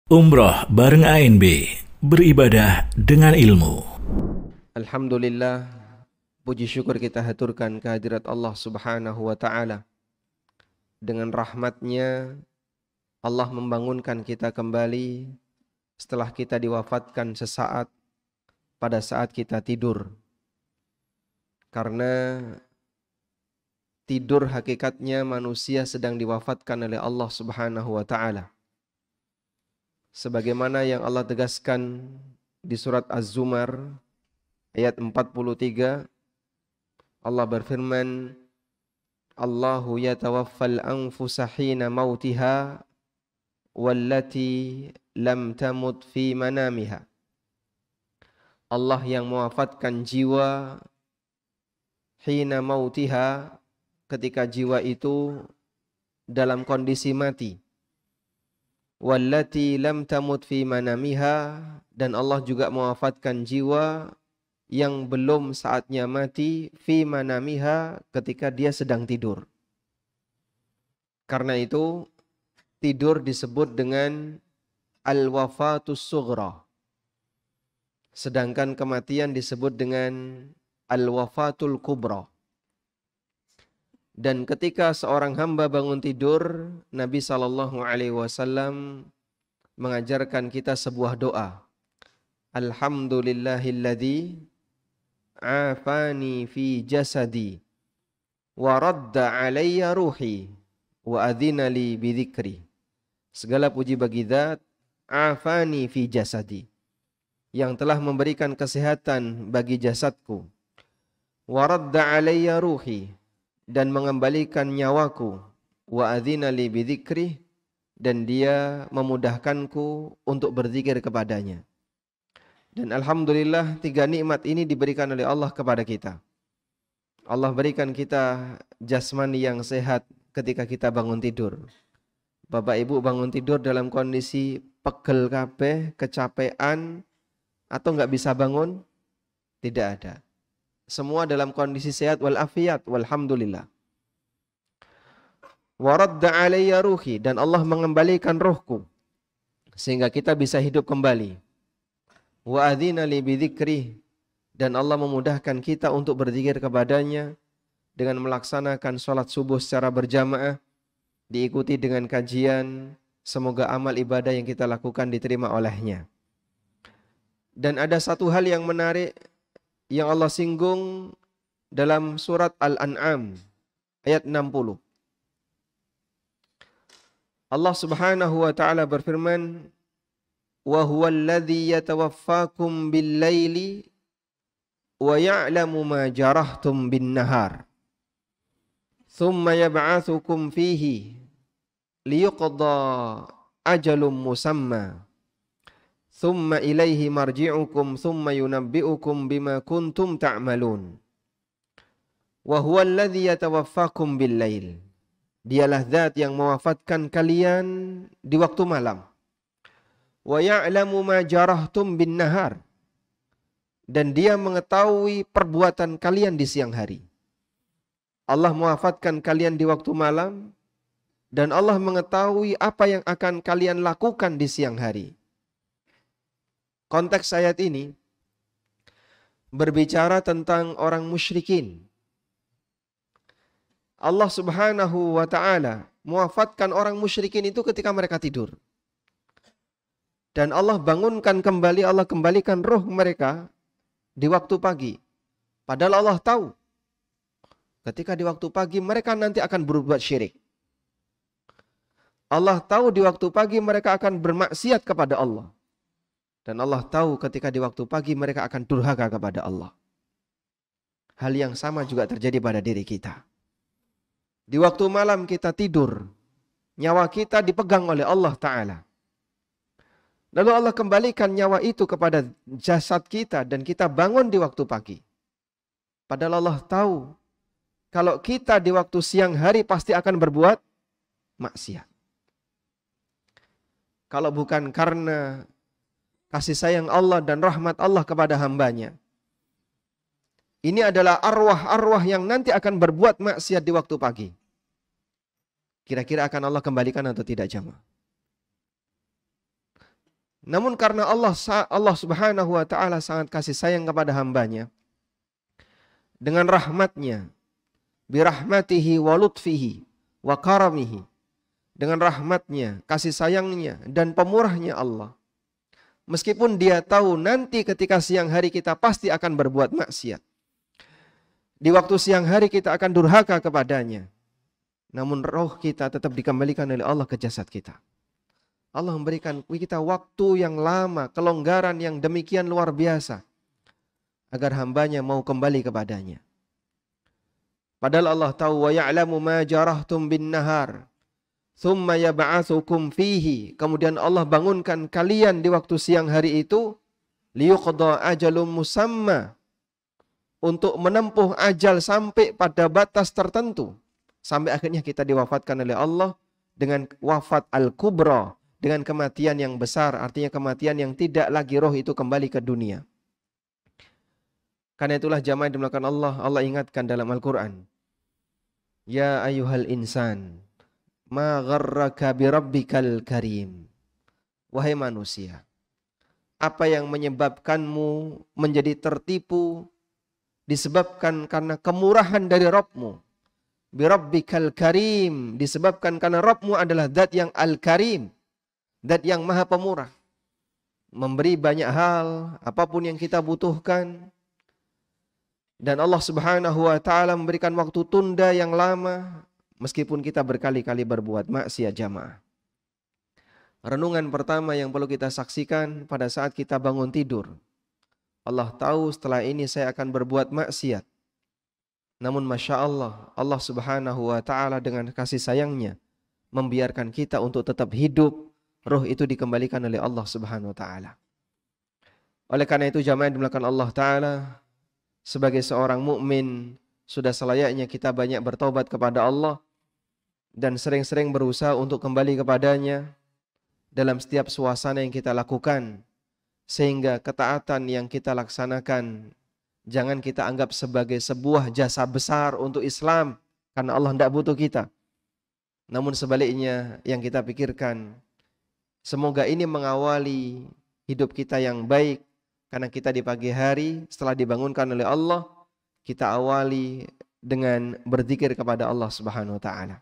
Umroh bareng ANB, beribadah dengan ilmu. Alhamdulillah, puji syukur kita haturkan kehadirat Allah Subhanahu wa Ta'ala. Dengan rahmatnya, Allah membangunkan kita kembali setelah kita diwafatkan sesaat pada saat kita tidur. Karena tidur hakikatnya manusia sedang diwafatkan oleh Allah Subhanahu wa Ta'ala. Sebagaimana yang Allah tegaskan di surat Az-Zumar ayat 43, Allah berfirman, Allahu yatawaffal anfusa hina mautiha wallati lam tamut fi manamiha. Allah yang mewafatkan jiwa hina mautiha, ketika jiwa itu dalam kondisi mati. Wallati lam tamut fi manamiha, dan Allah juga mewafatkan jiwa yang belum saatnya mati fi manamiha, ketika dia sedang tidur. Karena itu tidur disebut dengan al-wafatus sughra, sedangkan kematian disebut dengan al-wafatul kubra. Dan ketika seorang hamba bangun tidur, Nabi SAW mengajarkan kita sebuah doa. Alhamdulillahilladzi afani fi jasadi wa radda alayya ruhi wa adhina li bidzikri. Segala puji bagi Zat afani fi jasadi, yang telah memberikan kesehatan bagi jasadku, wa radda alayya ruhi, dan mengembalikan nyawaku, wa adzina li bidzikri, dan dia memudahkanku untuk berzikir kepadanya. Dan alhamdulillah, tiga nikmat ini diberikan oleh Allah kepada kita. Allah berikan kita jasmani yang sehat ketika kita bangun tidur. Bapak Ibu bangun tidur dalam kondisi pegel kabeh, kecapean, atau enggak bisa bangun? Tidak ada. Semua dalam kondisi sehat walafiat, walhamdulillah. Waradda alayya ruhi, dan Allah mengembalikan rohku sehingga kita bisa hidup kembali. Wa adzina li bidzikri, dan Allah memudahkan kita untuk berzikir kepadanya dengan melaksanakan sholat subuh secara berjamaah, diikuti dengan kajian. Semoga amal ibadah yang kita lakukan diterima olehnya. Dan ada satu hal yang menarik yang Allah singgung dalam surat Al-An'am ayat 60. Allah Subhanahu wa Ta'ala berfirman, wa huwal ladzi yatawaffakum bil laili wa ya'lamu ma jarahtum bin nahar thumma yab'atsukum fihi liyuqda ajalum musamma thumma ilaihi marji'ukum thumma yunabbi'ukum bima kuntum ta'malun. Wa huwal ladzi yatawaffakum bil lail, dialah Zat yang mewafatkan kalian di waktu malam. Wa ya'lamu ma jarahtum bin nahar, dan dia mengetahui perbuatan kalian di siang hari. Allah mewafatkan kalian di waktu malam, dan Allah mengetahui apa yang akan kalian lakukan di siang hari. Konteks ayat ini berbicara tentang orang musyrikin. Allah Subhanahu wa Ta'ala mewafatkan orang musyrikin itu ketika mereka tidur. Dan Allah bangunkan kembali, Allah kembalikan roh mereka di waktu pagi. Padahal Allah tahu ketika di waktu pagi mereka nanti akan berbuat syirik. Allah tahu di waktu pagi mereka akan bermaksiat kepada Allah. Dan Allah tahu ketika di waktu pagi mereka akan durhaka kepada Allah. Hal yang sama juga terjadi pada diri kita. Di waktu malam kita tidur, nyawa kita dipegang oleh Allah Ta'ala. Lalu Allah kembalikan nyawa itu kepada jasad kita dan kita bangun di waktu pagi. Padahal Allah tahu kalau kita di waktu siang hari pasti akan berbuat maksiat. Kalau bukan karena kasih sayang Allah dan rahmat Allah kepada hambanya, ini adalah arwah-arwah yang nanti akan berbuat maksiat di waktu pagi. Kira-kira akan Allah kembalikan atau tidak jamaah? Namun karena Allah Subhanahu wa taala sangat kasih sayang kepada hambanya, dengan rahmatnya, birahmatihi wa lutfihi wa karamihi, dengan rahmatnya, kasih sayangnya dan pemurahnya Allah, meskipun dia tahu nanti ketika siang hari kita pasti akan berbuat maksiat, di waktu siang hari kita akan durhaka kepadanya, namun roh kita tetap dikembalikan oleh Allah ke jasad kita. Allah memberikan kita waktu yang lama, kelonggaran yang demikian luar biasa, agar hambanya mau kembali kepadanya. Padahal Allah tahu, wa ya'lamu ma jarahtum bin nahar thumma yab'atsukum fihi. Kemudian Allah bangunkan kalian di waktu siang hari itu, liyuqda ajalum musamma, untuk menempuh ajal sampai pada batas tertentu, sampai akhirnya kita diwafatkan oleh Allah dengan wafat al-kubra, dengan kematian yang besar, artinya kematian yang tidak lagi roh itu kembali ke dunia. Karena itulah jamaah yang dimulakan Allah, Allah ingatkan dalam Al-Quran, ya ayyuhal insan, ma gharraka birabbikal karim. Wahai manusia, apa yang menyebabkanmu menjadi tertipu disebabkan karena kemurahan dari Rabbmu. Birabbikal karim, disebabkan karena Rabbmu adalah zat yang al-karim, zat yang maha pemurah, memberi banyak hal, apapun yang kita butuhkan. Dan Allah Subhanahu wa taala memberikan waktu tunda yang lama, meskipun kita berkali-kali berbuat maksiat jamaah. Renungan pertama yang perlu kita saksikan pada saat kita bangun tidur. Allah tahu setelah ini saya akan berbuat maksiat. Namun Masya Allah, Allah Subhanahu wa ta'ala dengan kasih sayangnya membiarkan kita untuk tetap hidup. Roh itu dikembalikan oleh Allah Subhanahu wa ta'ala. Oleh karena itu jamaah yang dimuliakan Allah ta'ala, sebagai seorang mukmin sudah selayaknya kita banyak bertobat kepada Allah dan sering-sering berusaha untuk kembali kepadanya dalam setiap suasana yang kita lakukan, sehingga ketaatan yang kita laksanakan jangan kita anggap sebagai sebuah jasa besar untuk Islam, karena Allah tidak butuh kita. Namun sebaliknya yang kita pikirkan, semoga ini mengawali hidup kita yang baik, karena kita di pagi hari setelah dibangunkan oleh Allah, kita awali dengan berzikir kepada Allah Subhanahu wa taala.